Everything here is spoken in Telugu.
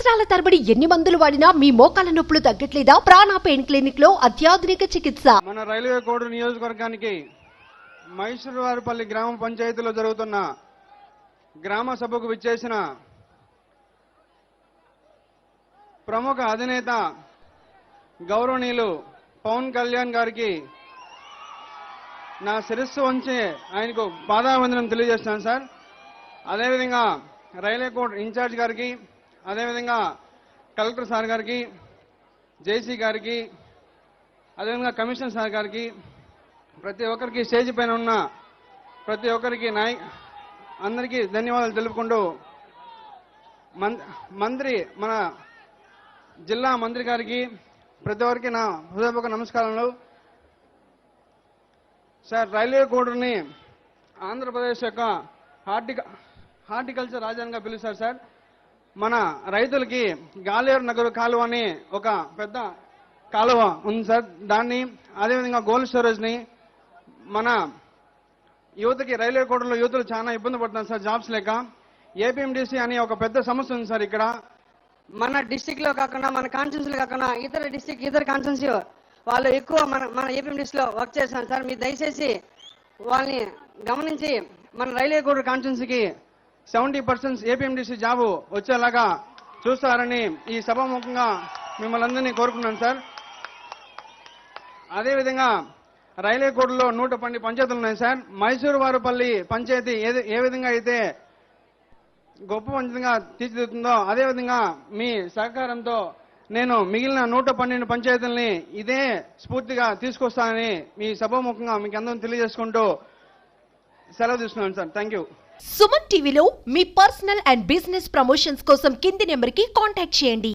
సంవత్సరాల తరబడి ఎన్ని మందులు వాడినా మీ మోకాల నొప్పులు తగ్గట్లేదా? ప్రాణ పెయిన్ క్లినిక్ లో అత్యాధునిక చికిత్స. మన రైల్వే కోడ్ నియోజకవర్గానికి మైసూరువారిపల్లి గ్రామ పంచాయతీలో జరుగుతున్న గ్రామ సభకు విచ్చేసిన ప్రముఖ అధినేత గౌరవనీయులు పవన్ కళ్యాణ్ గారికి నా శిరస్సు వంచి ఆయనకు పాదావందనం తెలియజేస్తున్నాను సార్. అదేవిధంగా రైల్వే కోడ్ ఇన్ఛార్జ్ గారికి, అదేవిధంగా కలెక్టర్ సార్ గారికి, జేసీ గారికి, అదేవిధంగా కమిషనర్ సార్ గారికి, ప్రతి ఒక్కరికి స్టేజ్ పైన ఉన్న ప్రతి ఒక్కరికి అందరికీ ధన్యవాదాలు తెలుపుకుంటూ మంత్రి మన జిల్లా మంత్రి గారికి ప్రతి ఒక్కరికి నా హృదయపూర్వక నమస్కారాలు. సార్, రైల్వే కోడ్ని ఆంధ్రప్రదేశ్ యొక్క హార్టికల్చర్ రాజధానిగా పిలుస్తారు సార్. మన రైతులకి గాలేరు నగరు కాలువ అని ఒక పెద్ద కాలువ ఉంది సార్. దాన్ని అదేవిధంగా కోల్డ్ స్టోరేజ్ని మన యువతకి రైల్వే కోడ్లో యువతలు చాలా ఇబ్బంది పడుతున్నారు సార్, జాబ్స్ లేక. ఏపీఎండిసి అని ఒక పెద్ద సమస్య ఉంది సార్ ఇక్కడ. మన డిస్టిక్ లో కాకుండా, మన కాన్స్టిట్యూన్సీలో కాకుండా ఇతర కాన్స్టిట్యూన్సీ వాళ్ళు ఎక్కువ మన ఏపీఎండిసి లో వర్క్ చేస్తున్నారు సార్. మీరు దయచేసి వాళ్ళని గమనించి మన రైల్వే కోడ్ కాన్స్టిట్యూన్సీకి 70% ఏపీఎండిసి జాబు వచ్చేలాగా చూస్తారని ఈ సభాముఖంగా మిమ్మల్ని అందరినీ కోరుకున్నాను సార్. అదేవిధంగా రైల్వే కోడ్లో 112 పంచాయతీలు ఉన్నాయి సార్. మైసూరువారిపల్లి పంచాయతీ ఏ విధంగా అయితే గొప్ప పంచాయతీగా తీర్చిదిద్దుతుందో, అదేవిధంగా మీ సహకారంతో నేను మిగిలిన 112 పంచాయతీలని ఇదే స్ఫూర్తిగా తీసుకొస్తానని మీ సభాముఖంగా మీకు అందరం తెలియజేసుకుంటూ సెలవు తీసుకున్నాను సార్. Thank you. సుమన్ టీవీలో మీ పర్సనల్ అండ్ బిజినెస్ ప్రమోషన్స్ కోసం కింది నెంబర్కి కాంటాక్ట్ చేయండి.